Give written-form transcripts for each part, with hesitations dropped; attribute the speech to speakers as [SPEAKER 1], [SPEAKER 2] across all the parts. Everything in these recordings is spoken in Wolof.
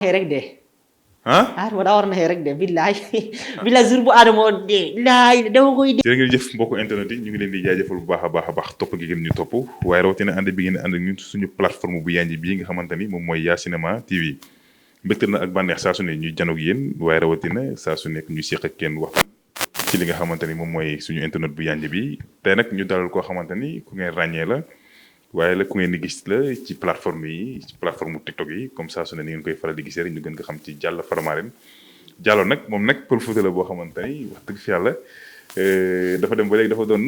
[SPEAKER 1] rek de
[SPEAKER 2] ah
[SPEAKER 1] ma daa war na rek de billaay billaay jour bu Adamo de laay dama koy de.
[SPEAKER 2] jërë ngeen jëf mbokku internet yi ñu ngi leen di jaajëfal bu baax a baax topp gi ngeen ñu topp waaye rawatina ànd bi ngeen ànd ak ñun suñu plateforme bu yanji bii nga xamante ni moom mooy YACINEMA TV mbégte na ak bànneex saa su ne ñuy janoog yéen waaye rawatina saa su nekk ñu seq ak kenn waxtaan ci li nga xamante ni moom mooy suñu internet bu yanji bi tey nag ñu dalal koo xamante ni ku ngeen ràññee la waaye la ku ngeen di gis la ci plateforme yi ci plateforme TikTok yi comme ça su ne ni ngeen koy faral di gisee rek ñu gën ko xam ci Diallo Faramareine Diallo nag moom nag pël Fuuta la boo xamante ni wax dëgg fi yàlla dafa dem ba léegi dafa doon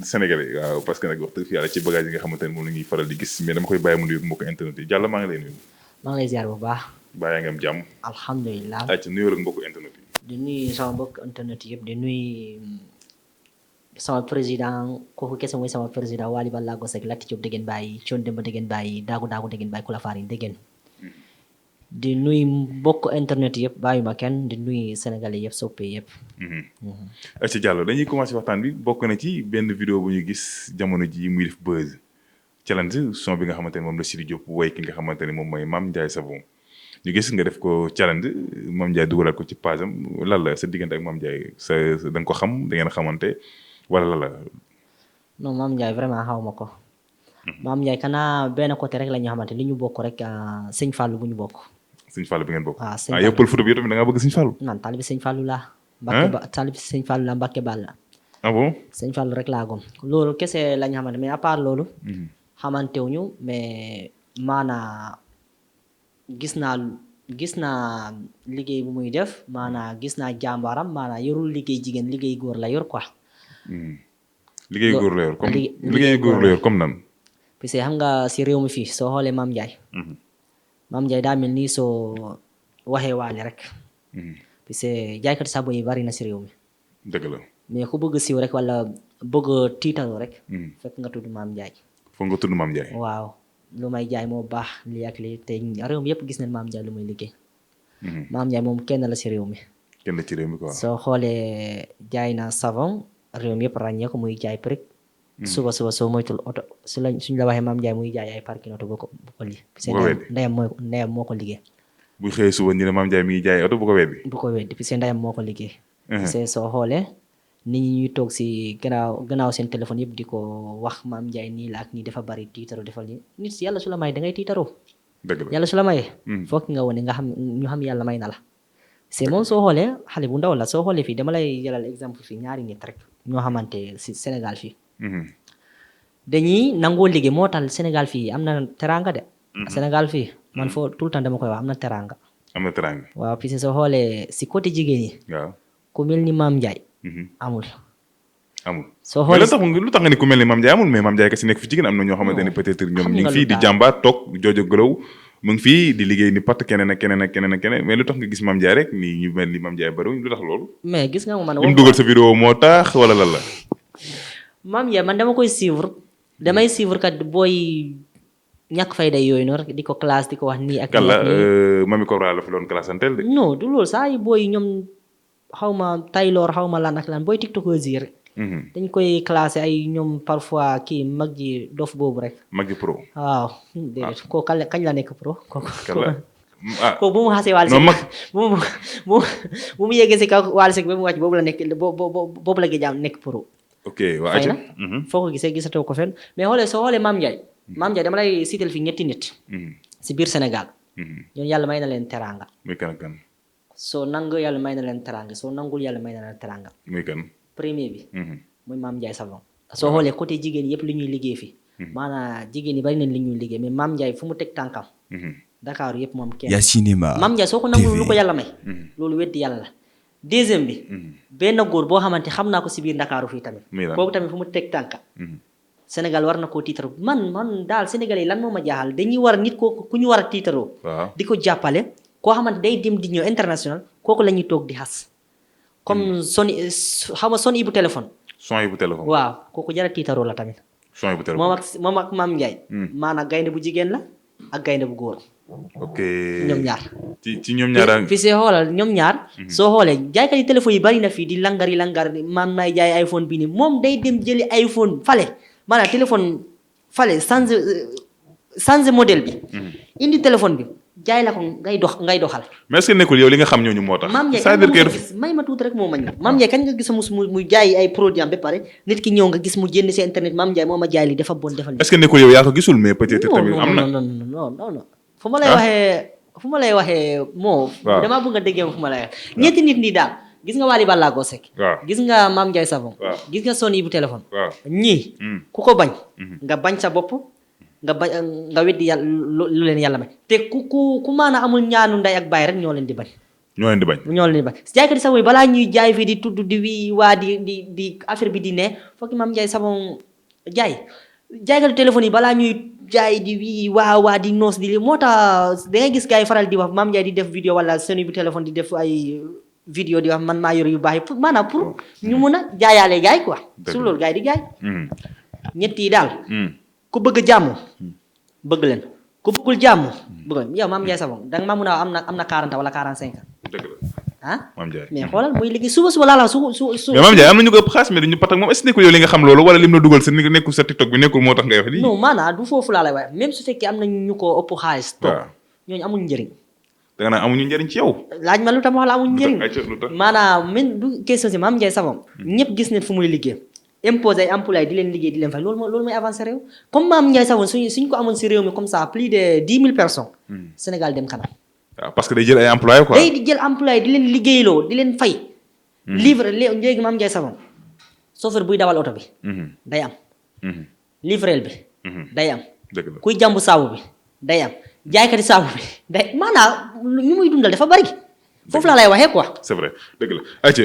[SPEAKER 2] sénégalais waaw parce que nag wax dëgg fi yàlla ci bagage yi nga xamante ni moom la ñuy faral di gis mais dama koy bàyyi mu nuyu mbokk internet yi Diallo maa ngi lay nuyu.
[SPEAKER 1] maa ngi lay ziar bu baax.
[SPEAKER 2] bàyyi nga am jàmm.
[SPEAKER 1] alhamdulilah.
[SPEAKER 2] ayca nuyoo ak mbokk internet yi.
[SPEAKER 1] di nuyu sama mbokk internet yëpp di nuyu sama président kooku kese mooy sama président Wally Ballago Seck Lati Diop dégg ngeen bàyyi Thion Demba dégg ngeen bàyyi Daagu dégg ngeen bàyyi Kula Farin dégg ngeen di nuyu mbokk internet yëpp bàyyi ma kenn di nuyu sénégalais yëpp soppe yëpp.
[SPEAKER 2] ayca Diallo dañuy commencé waxtaan bi bokk na ci benn vidéo bu ñu gis jamono ji muy def buzz challenge son bi nga xamante ne moom la Sidi Diop woy ki nga xamante ne moom mooy Mame Ndiaye Savon ñu gis nga def ko challenge Mame Ndiaye dugalaat ko ci page am lan la sa diggante ak Mame Ndiaye da nga ko xam da ngeen xamante wala la.
[SPEAKER 1] non Mame Ndiaye vraiment xaw ma ko. Mame Ndiaye kanaa benn côté rek la ñu xamante li ñu bokk rek sëñ Fallou bu ñu bokk.
[SPEAKER 2] sëñ Fallou bi ngeen bokk.
[SPEAKER 1] waaw sëñ
[SPEAKER 2] Fallou yow pël Fuuta bi yow tamit da ngaa bëgg sëñ Fallou.
[SPEAKER 1] man taalibi sëñ Fallou laa. Mbacke ba taalibi sëñ Fallou laa Mbacke Balla.
[SPEAKER 2] ah bon.
[SPEAKER 1] sëñ Fallou rek laa gom loolu kese la ñu xamante mais à part loolu. xamante wuñu mais maanaa gis naa liggéey bu muy def maanaa gis naa jàmbaaram maanaa yorul liggéey jigéen liggéey góor la yor quoi.
[SPEAKER 2] liggéey góor la yor comme liggéey góor la yor comme nan.
[SPEAKER 1] parce que xam nga si réew mi fii soo xoolee Mame Ndiaye. Mame Ndiaye daa mel nii soo waxee Wally rek. parce que jaaykati sabo yi bari na si réew mi.
[SPEAKER 2] dëgg la
[SPEAKER 1] mais ku bëgg siiw rek wala bëgg tiitaru rek. fekk nga tudd Mame Ndiaye.
[SPEAKER 2] foog nga tudd Mame Ndiaye.
[SPEAKER 1] waaw lu may jaay moo baax lii ak lii te réew mi yëpp gis nañ Mame Ndiaye lu muy liggéey. Mame Ndiaye moom kenn la si réew mi.
[SPEAKER 2] kenn la ci réew mi quoi.
[SPEAKER 1] soo xoolee jaay na savon réew mi yëpp ràññee ko muy jaay prix. suba soo moytul oto suñ la waxee Mame Ndiaye muy jaay ay parking oto bu ko lii. parce que ndeyam moo ko liggéey.
[SPEAKER 2] bu xëyee suba ñu ne Mame Ndiaye mi ngi jaay oto bu ko weddi.
[SPEAKER 1] bu ko weddi parce que ndeyam moo ko liggéey. parce que soo xoolee nit ñi ñuy toog si gannaaw seen téléphone yëpp di ko wax Mame Ndiaye nii la ak nii dafa bari tiitaro defal nii nit si yàlla su la may da ngay tiitaroo.
[SPEAKER 2] dëgg la
[SPEAKER 1] yàlla su la mayee. foog nga wane nga xam ñu xam yàlla may na la. c'est moom soo xoolee xale bu ndaw la soo xoolee fii dama lay jëlal exemple fii ñaari nit rek ñoo xamante si Sénégal fii. dañuy nangoo liggéey moo tax Sénégal fii am na teranga de. Sénégal fii man foo tout le temps dama koy wax am na teranga.
[SPEAKER 2] am na teranga.
[SPEAKER 1] waaw puis soo xoolee si côté jigéen ñi.
[SPEAKER 2] waaw
[SPEAKER 1] ku mel ni Mame Ndiaye. amul.
[SPEAKER 2] soo xoolee lu tax nga ni ku mel ni Mame Ndiaye amul mais Mame Ndiaye kasi nekk fi jigéen am na ñoo xamante ne peut-être ñoom ñu ngi fii di jàmbaat toog joojo gëlaw mu ngi fii di liggéey ni pat keneen ak keneen mais lu tax nga gis Mame Ndiaye rek ni ñu mel ni Mame Ndiaye bariwuñ lu tax loolu.
[SPEAKER 1] mais gis nga man
[SPEAKER 2] li mu dugal sa vidéo moo tax wala lan la.
[SPEAKER 1] Mame Ndiaye man dama koy suivre damay suivre kat booy ñàkk fayda yooyu noonu rek di ko classe di ko wax nii ak.
[SPEAKER 2] kàlla Mami Cobra la fi doon classe antenne de.
[SPEAKER 1] non du loolu saa yi booy ñoom xaw ma Taylor xaw ma lan ak lan booy tiktokers yi rek. dañ koy classé ay ñoom parfois kii mag ji dof boobu rek.
[SPEAKER 2] mag ji pro.
[SPEAKER 1] waaw déedéet kooku kañ la nekk pro. kooku bu mu xasee Wally
[SPEAKER 2] non mag
[SPEAKER 1] bu mu yeggee si kaw Wally Seck ba mu wàcc boobu la nekk boobu la géej nekk pro.
[SPEAKER 2] ok waa
[SPEAKER 1] fay na foo ko gisee gisatoo ko fenn mais soo xoolee Mame Ndiaye. Mame Ndiaye dama lay siital fi ñetti nit. si biir Sénégal. ñooñu yàlla may na leen teranga.
[SPEAKER 2] muy kan ak kan.
[SPEAKER 1] soo nangu yàlla may na leen teranga soo nangul yàlla may na leen teranga.
[SPEAKER 2] muy kan.
[SPEAKER 1] premier bi. muy Mame Ndiaye Savon. soo xoolee côté jigéen yëpp li ñuy liggéey fi. maanaam jigéen ñi bari nañ li ñuy liggéey mais Mame Ndiaye fu mu teg tànkam. Dakar yëpp moom kenn.
[SPEAKER 3] YACINEMA
[SPEAKER 1] Mame Ndiaye soo ko nangul lu ko yàlla may. loolu weddi yàlla la. deuxième bi. benn góor boo xamante xam naa ko si biir Ndakaaru fii tamit. kooku tamit fu mu teg tànka. Sénégal war na koo tiitaroo man daal Sénégalais lan moo ma jaaxal dañuy war nit ku ñu war a tiitaroo. di ko jàppale koo xamante day dem di ñëw international kooku la ñuy toog di xas. comme son yi bu téléphone.
[SPEAKER 2] son yi bu téléphone.
[SPEAKER 1] waaw kooku jara tiitaroo la tamit.
[SPEAKER 2] son yi bu téléphone
[SPEAKER 1] moom ak Mame Ndiaye. maanaam gaynde bu jigéen la ak gaynde bu góor.
[SPEAKER 2] ok
[SPEAKER 1] ñoom ñaar.
[SPEAKER 2] ci ñoom ñaar
[SPEAKER 1] fi see xoolal ñoom ñaar. soo xoolee jaaykat yi téléphone yi bari na fii di langar man may jaay iPhone bi nii moom day dem jëli iPhone fale maanaam téléphone fale changé modèle bi. indi téléphone bi jaay la ko ngay doxal.
[SPEAKER 2] mais est-ce que nekkul yow li nga xam ñooñu moo tax.
[SPEAKER 1] Mame Ndiaye kañ nga gis may ma tuuti rek moo ma ñëw. Mame Ndiaye kañ nga gis muy jaay ay produits am ba pare nit ki ñëw nga gis mu jënd si internet Mame Ndiaye moo ma jaay li dafa bon defal.
[SPEAKER 2] est-ce que nekkul yow yaa ko gisul mais peut-être tamit am na.
[SPEAKER 1] non fu ma lay waxee moo. waaw damaa bëgg a déggee fu ma lay waxee. ñetti nit ñi daal gis nga Wally Ballago Seck. waaw gis nga Mame Ndiaye Savon. waaw gis nga Sony bu téléphone. waaw ñii. ku ko bañ. nga bañ sa bopp. nga weddi yàlla lu leen yàlla may te ku maanaam amul ñaanu nday ak baay rek ñoo leen di bañ. jaaykat yi Savon yi balaa ñuy jaay fii di tudd di wi waa di affaire bi di ne foog Mame Ndiaye Savon jaaykat téléphone yi balaa ñuy jaay di wi waa di noos di li moo tax da ngay gis gars yi faral di wax Mame Ndiaye di def vidéo wala seen bu téléphone di def ay vidéo di wax man maa yor yu baax yi pour maanaam pour ñu mun a jaayaale gars yi quoi. su loolu gars yi di jaay. ñett yi daal. ku bëgg jàmm bëgg leen ku bëggul jàmm bëgg leen yow Mame Ndiaye Savon danga ma mun a am na 40 wala 45 ans.
[SPEAKER 2] dëgg la
[SPEAKER 1] ah
[SPEAKER 2] Mame Ndiaye
[SPEAKER 1] mais xoolal muy liggéey suba laa la su
[SPEAKER 2] mais Mame Ndiaye am na ñu ko ëpp xaalis mais duñu patak moom est-ce que nekkul yow li nga xam loolu wala lim na dugal sa nekkul sa TikTok bi nekkul moo tax ngay wax lii.
[SPEAKER 1] non maanaam du foofu laa lay wax même su fekkee am na ñu ko ëpp xaalis toog ñooñu amuñ njëriñ.
[SPEAKER 2] da nga naan amuñu njëriñ ci yow.
[SPEAKER 1] laaj ma lu tax ma wax la amuñ njëriñ maanaam même du question si Mame Ndiaye Savon ñëpp gis ne fu muy liggéey imposé ay employés di leen liggéey di leen fay loolu mooy avancé réew comme Mame Ndiaye Savon suñ ko amoon si réew mi comme ça plus de 10 000 personnes Sénégal dem kanam.
[SPEAKER 2] waaw parce que day jël ay employés quoi.
[SPEAKER 1] day di jël employés di leen liggéeyloo di leen fay. livre léegi Mame Ndiaye Savon chauffeur buy dawal oto bi. day am. livreel bi. day am.
[SPEAKER 2] dëgg la
[SPEAKER 1] kuy jàmbu saabu bi day am jaaykati saabu bi day maanaam ñu muy dundal dafa bari. foofu laa lay waxee quoi.
[SPEAKER 2] c'est vrai dëgg la ayca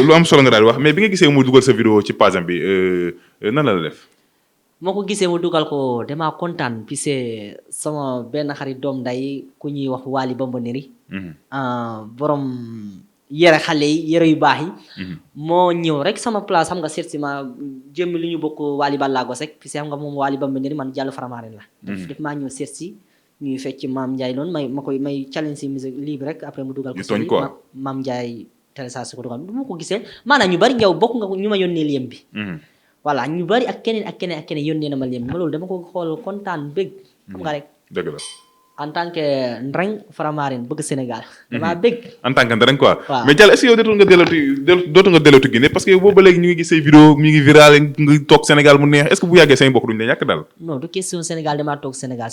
[SPEAKER 2] lu am solo nga daal di wax mais bi nga gisee mu dugal sa vidéo ci page am bi nan la def.
[SPEAKER 1] moo ko gisee mu dugal ko damaa kontaan puisque sama benn xarit doom nday ku ñuy wax Wally Bamboneri. borom yére xale yi yére yu baax yi. moo ñëw rek sama place xam nga seet si ma jëmmi li ñu bokk Wally Ballago Seck puisque xam nga moom Wally Bamboneri man Diallo Faramareine la. def maa ñëw seet si. ñuy fecc Mame Ndiaye noonu may challenge si musique libre rek après mu dugal ko si Mame Ndiaye télécharge su ko dugal du ma ko gisee maanaam ñu bari yow bokk nga ñu ma yónnee liem bi voilà ñu bari ak keneen yónnee na ma liem bi ma loolu dama ko xool kontaan bëgg xam nga rek
[SPEAKER 2] dëgg la
[SPEAKER 1] en tant que Ndreng Faramareine bëgg Sénégal damaa bëgg
[SPEAKER 2] en tant que Ndreng quoi mais Diallo est-ce que yow dootu nga delootu Guinée parce que yow boobu ba léegi ñu ngi gis say vidéo mi ngi viral nga toog Sénégal mu neex est-ce que bu yàggee say mbokk duñu la ñàkk daal
[SPEAKER 1] non du question Sénégal damaa toog Sénégal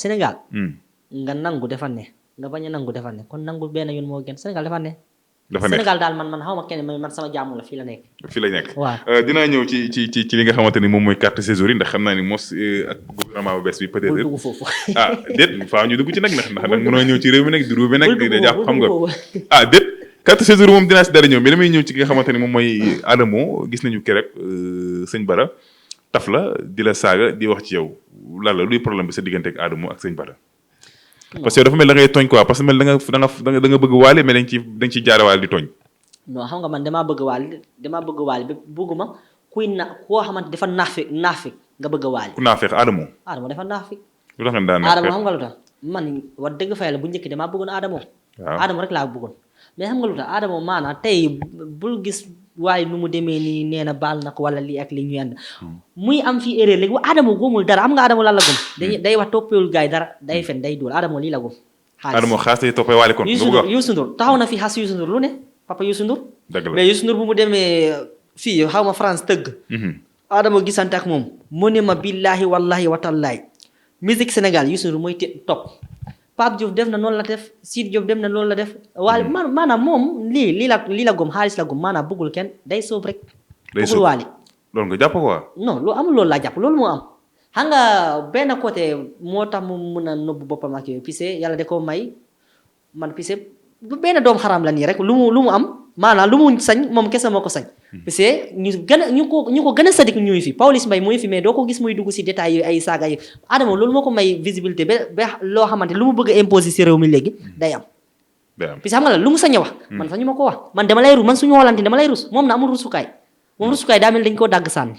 [SPEAKER 1] nga nangu dafa ne nga bañ a nangu dafa ne kon nangu benn yoon moo gën Sénégal dafa ne. Sénégal daal man xaw ma kenn man sama jàmm la fii la nekk.
[SPEAKER 2] fii la nekk
[SPEAKER 1] waaw
[SPEAKER 2] dinaa ñëw ci li nga xamante ni moom mooy carte séjour yi ndax xam naa ni mos ak gouvernement bu bees bi peut-être.
[SPEAKER 1] bul dugg foofu.
[SPEAKER 2] déet faa ñu dugg ci nag ndax nag mënoo ñëw ci réew mi nag di ruube nag. di jàpp xam nga déet carte séjour moom dinaa si dara ñëw mais damay ñëw ci ki nga xamante ni moom mooy Adamo gis nañu keroog sëñ Bara taf la di la saaga di wax ci yow lan la luy problème bi sa diggante ak Adamo ak sëñ Bara parce que dafa mel da ngay tooñ quoi parce que mel da nga bëgg Wally mais da nga ciy jaare Wally di tooñ.
[SPEAKER 1] non xam nga man damaa bëgg Wally ba bëgguma koo xamante dafa naafik nga bëgg Wally.
[SPEAKER 2] ku naafik Adamo
[SPEAKER 1] dafa naafik.
[SPEAKER 2] lu tax nga daan naafik
[SPEAKER 1] Adamo xam nga lu tax man wax dëgg fa yàlla bu njëkk damaa bëggoon Adamo. waaw Adamo rek laa bëggoon mais xam nga lu tax Adamo maanaam tey bul gis waaye nu mu demee nii nee na baal na ko wala lii ak li ñu ànd muy am fii erreur léegi Adamo góomul dara am nga Adamo lan la gëm day wax toppewul gars yi dara day fen day duul Adamo lii la gëm
[SPEAKER 2] Adamo xaas day toppee Wally kon
[SPEAKER 1] Youssou Ndour taxaw na fi xas Youssou Ndour lu ne papa Youssou Ndour mais Youssou Ndour bu mu demee fii xaw ma France tëgg Adamo gisante ak moom mu ne ma billahi wallahi watallahi musique Sénégal Youssou Ndour mooy topp Pape Diouf def na noonu la def Sidi Diop dem na loolu la def Wally maanaam moom lii la gom xaalis la gom maanaam bëggul kenn day soob rek bëggul Wally
[SPEAKER 2] loolu nga jàpp quoi
[SPEAKER 1] non lu amul loolu laa jàpp loolu moo am xam nga benn côté moo tax mu mun a nëbbu boppam ak yooyu puisque yàlla da koo may man puisque benn doom xaram la nii rek lu mu am maanaam lu mu sañ moom kese moo ko sañ puisque ñu ko gën a sadik ñuy fi Pawlish Mbaye muy fi mais doo ko gis muy dugg si détails yi ay saaga yi Adamo loolu moo ko may visibilité ba loo xamante lu mu bëgg a imposer si réew mi léegi day am puisque xam nga la lu mu sañ a wax man sañu ma ko wax man dama lay rus man suñu walante dama lay rus moom na amul rusukaay moom rusukaay daa mel dañ koo dagg sànni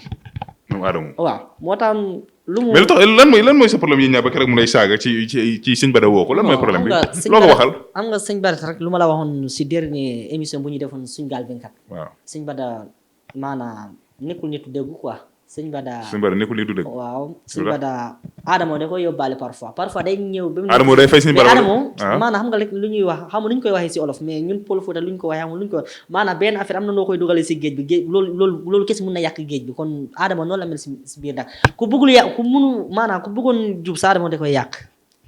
[SPEAKER 2] moom Adamo
[SPEAKER 1] waaw moo tax lu mu
[SPEAKER 2] mais lu tax lan mooy sa problème yi ñaar ba keroog mu lay saaga ci sëñ Bada woo ko lan mooy problème bi loo ko waxal
[SPEAKER 1] am nga sëñ Bada rek lu ma la waxoon si dernier émission bu ñu defoon Sunugal 24
[SPEAKER 2] waaw
[SPEAKER 1] sëñ Bada maanaam nekkul nitu déggu quoi sëñ Bada
[SPEAKER 2] nekkul lii du dëgg.
[SPEAKER 1] waaw sëñ Bada Adamo da koy yóbbaale parfois day ñëw. ba mu
[SPEAKER 2] Adamo day fay sëñ Bada
[SPEAKER 1] Adamo maanaam xam nga lu ñuy wax xam nu ñu koy waxee si olof mais ñun Pël Fuuta lu ñu ko waxee xam lu ñu ko maanaam benn affaire am na noo koy dugalee si géej bi géej loolu kese mën na yàq géej bi kon Adamo noonu la mel si biir daal ku bëggul yàq ku mënu maanaam ku bëggoon jub sa Adamo da koy yàq.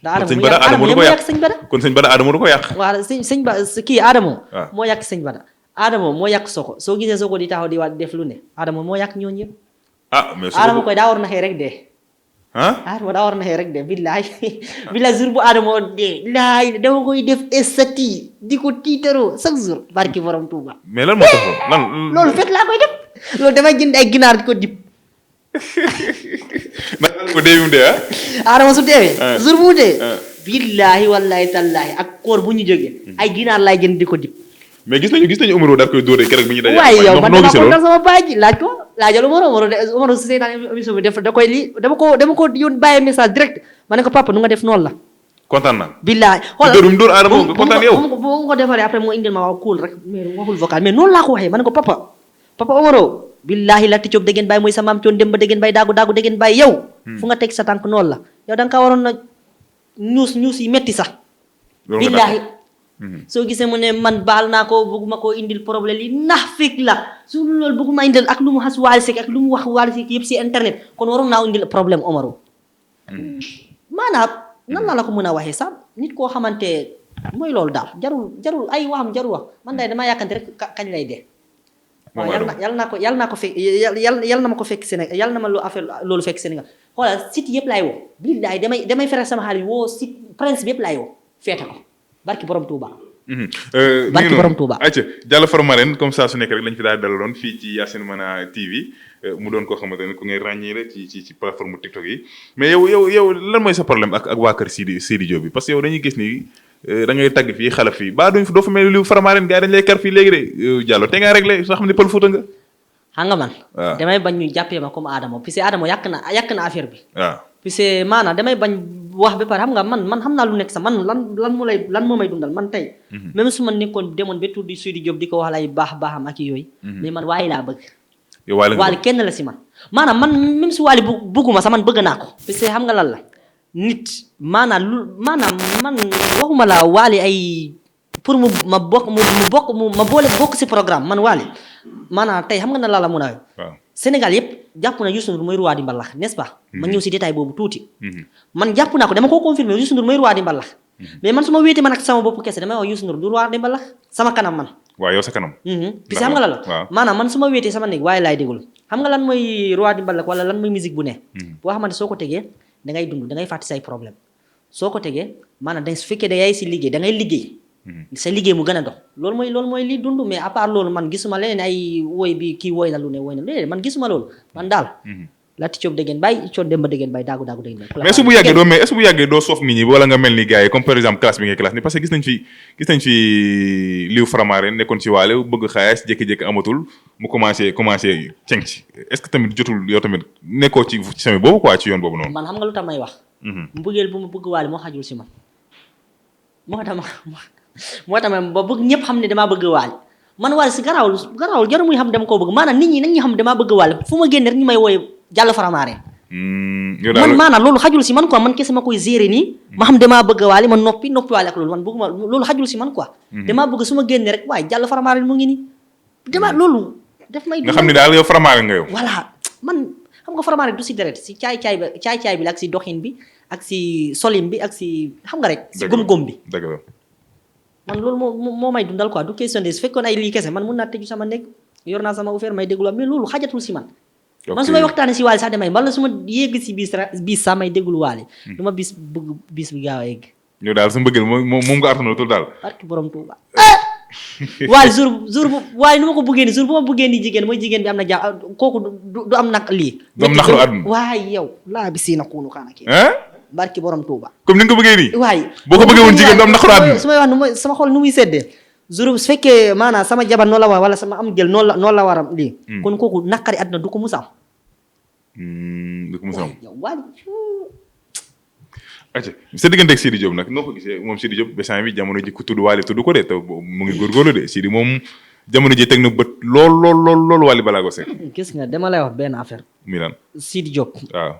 [SPEAKER 1] ndax Adamo moo yàq sëñ Bada.
[SPEAKER 2] kon sëñ Bada Adamo du ko yàq.
[SPEAKER 1] waaw sëñ Ba kii Adamo. moo yàq sëñ Bada. Adamo moo yàq Soko soo gisee Soko di taxaw di waat def lu ne Adamo moo yàq ñooñu yëpp.
[SPEAKER 2] mais
[SPEAKER 1] Adamo koy daa war na xëy rek de. Adamo daa war na xëy rek de billaay jour bu Adamo de laay dama koy def estati di ko tiitaroo chaque jour barki borom Touba.
[SPEAKER 2] mais lan moo tax
[SPEAKER 1] loolu fekk laa koy def loolu damay jënd ay ginaar di ko dip.
[SPEAKER 2] ko deewum de
[SPEAKER 1] Adamo su deewee. jour bu mu dee. billahi wallahi tallahi ak koor bu ñu jógee. ay ginaar laay jënd di ko dip.
[SPEAKER 2] mais gis nañu Omaro daal koy dóoree keroog bi ñu dajee.
[SPEAKER 1] waaye yow man dama ko dal sama baay ji laaj ko laajal Omaro si seetaan émission bi def da koy lii dama ko yoon bàyyi message direct ma ne ko papa nu nga def noonu la.
[SPEAKER 2] kontaan naa.
[SPEAKER 1] billaay
[SPEAKER 2] xoolal dóor Adamo nga kontaan yow.
[SPEAKER 1] bu ma ko defaree après moo indil ma waaw cool rek mais waxul vocal mais noonu laa ko waxee ma ne ko papa Omaro billahi la ticcoog dégeen bàyyi mooy sa maam coon dem ba dégeen bàyyi daagu dégeen bàyyi yow. fu nga teg sa tànk noonu la yow da nga kaa waroon na ñuus yi metti sax. billahi soo gisee mu ne man baal naa ko bëgguma koo indil problème yi ndax fekk la su loolu bëgguma indil ak lu mu xas Wally Seck ak lu mu wax Wally Seck yëpp si internet kon waroon naa indil problème Omaro. maanaam nan la ko mën a waxee sax nit koo xamante mooy loolu daal jarul ay waxam jarul wax man day damaa yàkkante rek kañ lay dee. waaw yal naa ko fekk yal na ma ko fekk Sénégal yal na ma lu affaire loolu fekk Sénégal xoolal site yëpp laay woo billaay damay fere sama xaalis woo site principe yëpp laay woo feete ko. barki borom Touba. barki borom Touba.
[SPEAKER 2] ayca Diallo Faramareine comme ça su nekk rek lañ fi daal dalaloon fii ci YACINEMA TV mu doon koo xamante ne ku ngay ràññee la ci plateforme TikTok yi mais yow lan mooy sa problème ak waa kër Sidi Diop bi parce que yow dañuy gis ni da ngay tagg fii xala fii ba doo fa mel ni lu Faramareine gars yi dañ lay kar fii léegi de Diallo te ngaa réglé soo xam ne Pël Fuuta nga.
[SPEAKER 1] xam nga man. waaw damay bañ ñu jàppee ma comme Adamo puisque Adamo yàq na affaire bi.
[SPEAKER 2] waaw
[SPEAKER 1] puisque maanaam damay bañ wax ba pare xam nga man xam naa lu nekk sax man lan moo may dundal man tey. même su ma nekkoon demoon ba tuddi Sidi Diop di ko wax lay baaxam ak yooyu. mais man Wally laa bëgg.
[SPEAKER 2] yow Wally
[SPEAKER 1] kenn la si man. maanaam man même si Wally bëgguma sax man bëgg naa ko. puisque xam nga lan la nit maanaam man waxuma la Wally ay pour ma bokk si programme man Wally maanaam tey xam nga na la mun a. waaw Sénégal yëpp jàpp na Youssou Ndour mooy roi di mbalax n'est-ce pas. ma ñëw si détail boobu tuuti. man jàpp naa ko dama ko confirmer Youssou Ndour mooy roi di mbalax. mais man su ma wéetee man ak sama bopp kese damay wax Youssou Ndour du roi di mbalax sama kanam man.
[SPEAKER 2] waaw yow sa kanam.
[SPEAKER 1] puis xam nga la maanaam man su ma wéetee sama néeg waaye laay déglu xam nga lan mooy roi di mbalax wala lan mooy musique bu ne. boo xamante soo ko tegee da ngay dund da ngay fàtte say problème soo ko tegee maanaam su fekkee da yaay si liggéey da ngay liggéey. sa liggéey mu gën a dox loolu mooy li dund mais à part loolu man gisuma leneen ay woy bi kii woy na lu ne woy na léegi man gisuma loolu man daal la ti coob dégeen bàyyi coon dem ba dégeen bàyyi daagu dégeen bàyyi mais
[SPEAKER 2] est-ce que bu yàggee doo soof nit ñi wala nga mel ni gars yi comme par exemple classe bi ngay classe ni parce que gis nañ fi liw Faramareine nekkoon ci waale bëgg xaalis jékki-jékki amatul mu commencé ceng ci est-ce que tamit jotul yow tamit nekkoo ci sami boobu quoi ci yoon boobu noonu
[SPEAKER 1] man xam nga lu tax may wax mbëggeel bu ma bëgg waale moo xajul si man moo tax ba bëgg ñëpp xam ne damaa bëgg Wally man Wally si garaawul jaru muy xam dama koo bëgg maanaam nit ñi nañ ñu xam damaa bëgg Wally fu ma génne rek ñu may wooye Diallo Faramareine man maanaam loolu xajul si man quoi man kese ma koy gérer nii ma xam damaa bëgg Wally man noppi Wally ak loolu man bëgguma loolu xajul si man quoi damaa bëgg su ma génne rek waaye Diallo Faramareine mu ngi nii dama loolu daf may nga
[SPEAKER 2] xam ne daal yow Faramareine nga yow
[SPEAKER 1] voilà man xam nga Faramareine du si deret si caay-caay bi la ak si doxin bi ak si solin bi ak si xam nga rek si gom-gom bi man loolu moo may dundal quoi du question de su fekkoon ay lii kese man mun naa tëju sama nekk yor naa sama affaire may déglu mais loolu xajatul si man man su may waxtaane si Wally sax damay wala su ma yéeg si biis sax may déglu Wally du ma bis bi gaaw a yegg
[SPEAKER 2] yow daal sa mbëggeel moom nga artana tul daal
[SPEAKER 1] barki borom Tuuba Wally jour bu waaye nu ma ko bëggee ni jour bu ma bëggee ni jigéen mooy jigéen bi am na jàmm kooku du am nag lii
[SPEAKER 2] du am naqaru àdduna
[SPEAKER 1] waaye yow laa bi si na kuunu kaana kii barki borom Touba
[SPEAKER 2] comme ni nga ko bëggee nii
[SPEAKER 1] waaye
[SPEAKER 2] boo ko bëggee woon jigéen du am naqaru àdduna
[SPEAKER 1] su may wax sama xol nu muy seddee jour su fekkee maanaam sama jabar noonu la war wala sama am jël noonu la war a lii kon kooku naqari àdduna du ko musa am
[SPEAKER 2] du ko musa am
[SPEAKER 1] yow Wally
[SPEAKER 2] acca sa diggante ak Sidi Diop nag noo ko gisee moom Sidi Diop besant bi jamono ji ku tudd Wally tudd ko de te mu ngi góorgóorlu de Sidi moom jamono ji teg na bët lool Wally Ballago Seck.
[SPEAKER 1] gis nga dama lay wax benn affaire.
[SPEAKER 2] mi lan
[SPEAKER 1] Sidi Diop.
[SPEAKER 2] waaw.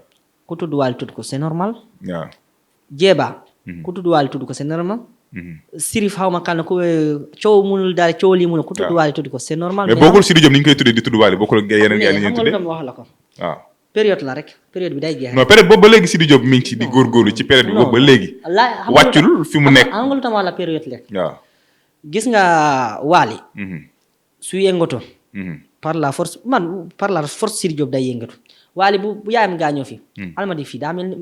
[SPEAKER 1] ku tudd Wally tudd ko c'est normal.
[SPEAKER 2] waaw.
[SPEAKER 1] Jeeba. ku tudd Wally tudd ko c'est normal. Sirif xaw ma kan ku coow munul daal coow lii munul ku tudd Wally tudd ko c'est normal.
[SPEAKER 2] mais bokkul Sidi Diop ni ñu koy tuddee di tudd Wally bokkul ak yeneen gars yi ñu tuddee.
[SPEAKER 1] wax la ko.
[SPEAKER 2] waaw.
[SPEAKER 1] période la rek période bi day jeex.
[SPEAKER 2] non période boobu ba léegi Sidi Diop mi ngi ci di góorgóorlu ci période bi boobu ba léegi. wàccul fi mu nekk.
[SPEAKER 1] xam nga lu tax la période la.
[SPEAKER 2] waaw.
[SPEAKER 1] gis nga Wally. su yëngatu. par la force Sidi Diop day yëngatu. Wally bu yaayam gaañoo fi. almadi fii daa mel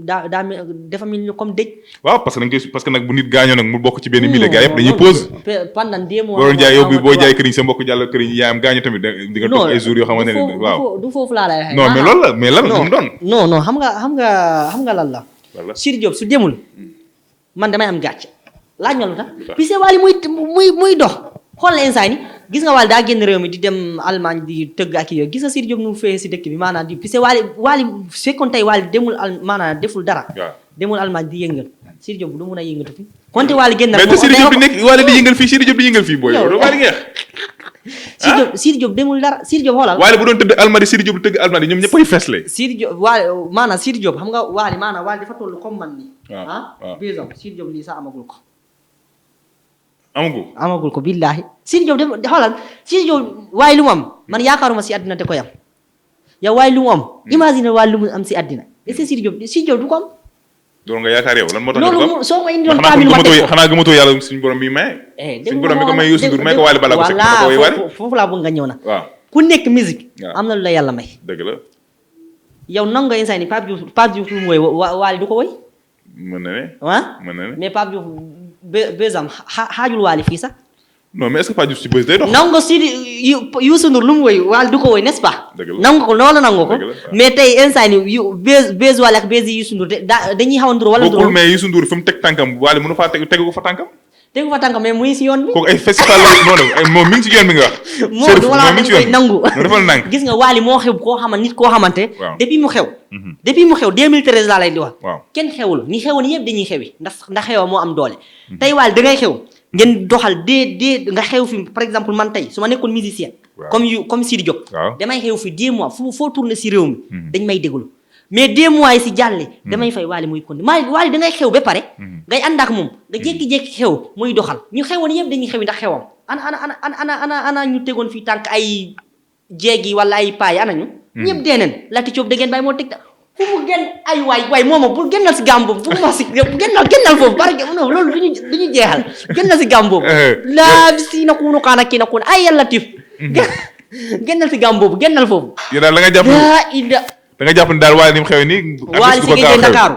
[SPEAKER 1] dafa mel ni comme dëj.
[SPEAKER 2] waaw parce que nag bu nit gaañoo nag mu bokk ci benn milieu gars yëpp dañuy pause.
[SPEAKER 1] pendant 2 mois.
[SPEAKER 2] boo doon jaay yow boo jaay këriñ sa mbokk jàll këriñ yaayam gaañoo tamit di nga toog ay jours yoo xamante ne waaw.
[SPEAKER 1] du foofu laa lay waxee.
[SPEAKER 2] non mais loolu la mais lan la mu doon.
[SPEAKER 1] non xam nga lan la. Sidi Diop su demul man damay am gàcce laaj ma lu tax. puisque Wally muy dox xool na instant ni gis nga Wally daa génn réew mi di dem Allemagne di tëgg ak yooyu gis nga Sidi Diop nu mu fee si dëkk bi maanaam di puisque Wally su fekkoon tey Wally demul maanaam deful dara. demul Allemagne di yëngal Sidi Diop du mun a yëngatu fi. konte Wally génn na
[SPEAKER 2] mais te Sidi Diop di nekk Wally di yëngal fii Sidi Diop di yëngal fii booy yow Wally ngeex.
[SPEAKER 1] Sidi Diop demul dara Sidi Diop xoolal.
[SPEAKER 2] Wally bu doon tëdd Almadi Sidi Diop tëgg Almadi ñoom ñëppay fesle.
[SPEAKER 1] Sidi Diop Wally maanaam Sidi Diop xam nga Wally maanaam Wally dafa toll comme man nii.
[SPEAKER 2] waaw
[SPEAKER 1] besom Sidi Diop lii sax amagul ko.
[SPEAKER 2] amagul
[SPEAKER 1] ko billaahi Sidi Diop de xoolal Sidi Diop waaye lu mu am man yaakaaruma si àddina te ko yam yow waaye lu mu am imagine waaye lu mu am si àddina est-ce que Sidi Diop du ko am.
[SPEAKER 2] doon nga yaakaar yow lan moo tax
[SPEAKER 1] loolu soo ko indiloon kaamil ma teg ko
[SPEAKER 2] xanaa gëmatoo yàlla suñu borom mi maye. suñu borom mi ko may Youssou Ndour may ko Wally Ballago Seck ko way Wally
[SPEAKER 1] foofu laa bëgg nga ñëw na.
[SPEAKER 2] waaw
[SPEAKER 1] ku nekk musique am na lu la yàlla may.
[SPEAKER 2] dëgg la.
[SPEAKER 1] yow nangu nga instant ni Pape Diouf lu mu woy Wally du ko woy.
[SPEAKER 2] mën na ne.
[SPEAKER 1] mën na ne mais Pape Diouf bezam xaajul Wally fii sax.
[SPEAKER 2] non mais est-ce que Pape Diouf ci bës day dox.
[SPEAKER 1] nangu nga Sidi Youssou Ndour lu mu woy Wally du ko woy n'est-ce pas.
[SPEAKER 2] dëgg la
[SPEAKER 1] nangu ko loolu nangu ko. mais tey instant ni bës Wally ak bës Youssou Ndour dañuy xaw a ndur wala.
[SPEAKER 2] bokkul mais Youssou Ndour fi mu teg tànkam Wally mënu faa tegu ko fa tànkam.
[SPEAKER 1] tegu fa tànkam mais muy si yoon bi.
[SPEAKER 2] kooku ay festival la moom mi ngi ci yoon bi nga wax.
[SPEAKER 1] moom du wala dañ koy nangu.
[SPEAKER 2] defal ndànk
[SPEAKER 1] gis nga Wally moo xew nit koo xamante. depuis mu xew. depuis mu xew 2013 laa lay di wax. kenn xewul ñi xewoon yëpp dañuy xewi ndax xew moo am doole. tey Wally da ngay xew ngeen doxal dee nga xew fi par exemple man tey su ma nekkoon musicien. comme Sidi Diop. damay xew fi 2 mois foo tourné si réew mi. dañ may déglu mais 2 mois yi si jàlle damay fay Wally muy kon Wally da ngay xew ba pare. ngay ànd ak moom nga jékki-jékki xew muy doxal ñu xewoon yëpp dañuy xewi ndax xewam ana ñu tegoon fii tànk ay jéegi wala ay paay ana ñu. ñëpp deeneen Lati Diop da ngeen bàyyi moo teg fu mu génn ay waay mooma bu génnal si gàm boobu fu mu si génnal foofu parce que non loolu duñu jeexal génnal si gàm boobu laa si na kuunu kaana kii na kuunu ay yàlla tif génnal si gàm boobu génnal foofu
[SPEAKER 2] yow daal da nga jàpp ni daal Wally ni mu xew nii
[SPEAKER 1] Wally si géej Ndakaaru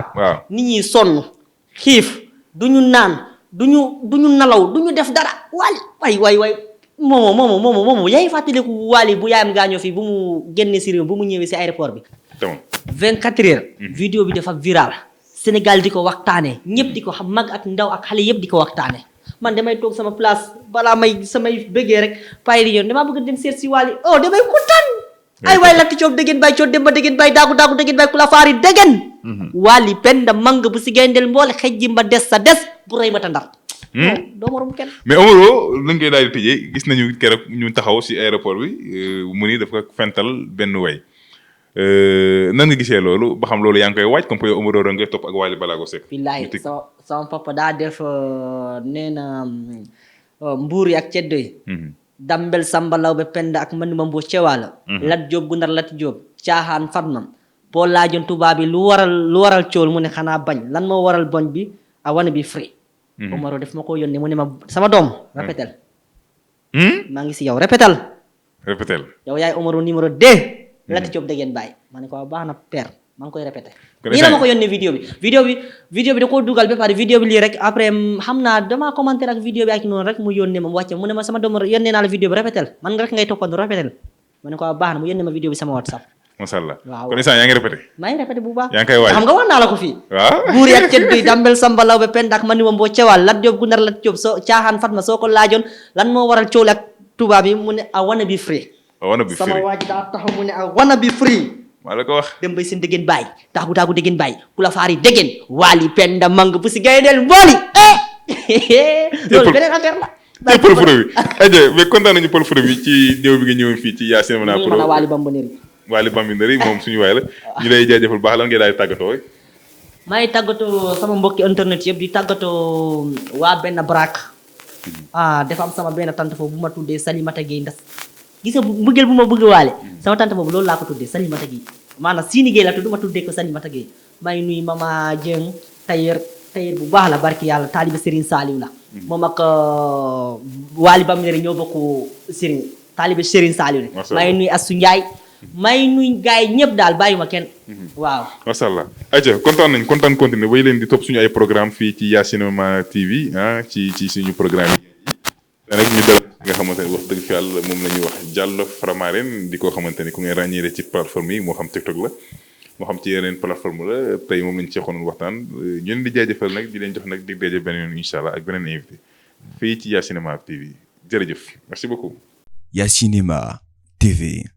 [SPEAKER 1] nit ñi sonn xiif duñu naan duñu nalaw duñu def dara Wally waay moomo yaay fàttaliku Wally bu yaayam gaañoo fii bu mu génne si réew bu mu ñëwee si aéroport bi 24 heures vidéo bi dafa viral Sénégal di ko waxtaane ñëpp di ko xam mag ak ndaw ak xale yëpp di ko waxtaane man damay toog sama place balaa samay bëggee rek payi di yoon damaa bëgg dem seet si Wally damay kontaan ay waay Lati Diop dégeen bay coot dem ba dégeen bay daagu dégeen bay ku la faari dégeen Wally penda mang bu si gayndel mboole xejji mba des sa des bu rëy ma ta ndar doo morom kenn
[SPEAKER 2] mais Omaro lañ koy daal di tëjee gis nañu keroog ñu taxaw si aéroport bi mu ni dafa fental benn way nan nga gisee loolu ba xam loolu yaa ngi koy waaj comme que yow Omaro da ngay topp ak Wally Ballago Seck.
[SPEAKER 1] billaay sama papa daa def nee na mbuur yi ak ceddo yi dambel sambalaw be penda ak man ma mboo cewaala Lat Diop gu ndar Lati Diop caaxaan fatman boo laajoon tubaab bi lu waral cool mu ne xanaa bañ lan moo waral boñ bi I wanna be free. Omaro def ma ko yónnee mu ne ma sama doom répétel maa ngi si yow répétel yow yaay Omaro numéro 2 Lati Diop dégeen bàyyi ma ne ko baax na père maa ngi koy répété nii la ma ko yónnee vidéo bi da koo dugal ba pare vidéo bi lii rek après xam naa damaa commenter ak vidéo bi ak noonu rek mu yónnee ma mu wàcce mu ne ma sama doom yónnee naa la vidéo bi répété man rek ngay toppandoo répété ma ne ko baax na mu yónnee ma vidéo bi sama WhatsApp
[SPEAKER 2] masha Allah
[SPEAKER 1] waaw
[SPEAKER 2] kon instant yaa ngi répété
[SPEAKER 1] maa ngi répété bu baax
[SPEAKER 2] yaa ngi koy waaj
[SPEAKER 1] xam nga wax naa la ko fii
[SPEAKER 2] waaw
[SPEAKER 1] buur yak ceddo yi dambel sambalaw be pend ak man ni ma mboo cewaal Lat Diop gu ndar Lati Diop soo caaxaan Fatma soo ko laajoon lan moo waral coow ak tubaab yi mu ne I wanna be free sama waaj daa taxaw mu ne I wanna be free
[SPEAKER 2] maa la ko wax
[SPEAKER 1] dem bay seen dégeen bàyyi taagu dégeen bàyyi ku la faari dégeen Wally penda mang bu si gayndeel mbooli loolu beneen affaire la
[SPEAKER 2] ci Pël Fuuta bi aja mais kontaan nañu Pël Fuuta bi ci ñëw bi nga ñëwoon fii ci YACINEMA
[SPEAKER 1] pour mën a Wally Bamboneri
[SPEAKER 2] Wally Bamboneri moom suñu waay la ñu lay jaajëfal baax lan ngay daal di tàggatoo
[SPEAKER 1] maa ngi tàggatoo sama mbokki internet yëpp di tàggatoo waa benn braak dafa am sama benn tante foofu bu ma tuddee Salimata Gueye Ndas gis nga mbëggeel bu ma bëgg waale sama tante boobu loolu laa ko tuddee Salimata Gueye maanaam Sini Gueye la tudd ma tuddee ko Salimata Gueye maa ngi nuyu mama Dieng tailleur bu baax la barki yàlla taaliba Serigne Saliou la moom ak Wally Bamboneri ñoo bokk Serigne taaliba Serigne Saliou la maa ngi nuyu Assou Ndiaye maa ngi nuyu gars yi ñëpp daal bàyyuma kenn waaw
[SPEAKER 2] macha allah aja kontaan continuer bay leen di topp suñu ay programme fii ci YACINEMA TV ci suñu programme yi nag ñu dal nga xamante ne wax dëgg fi yàlla moom la ñuy wax Diallo Faramareine di ko xamante ne ku ngay ràññeere ci plateforme yi moo xam TikTok la moo xam ci yeneen plateforme la tey moom lañ ci xoonoon waxtaan ñu leen di jaajëfal nag di leen jox nag dig daje beneen yoon incha allah ak beneen invité fii ci YACINEMA TV jërëjëf merci beaucoup.
[SPEAKER 3] YACINEMA TV.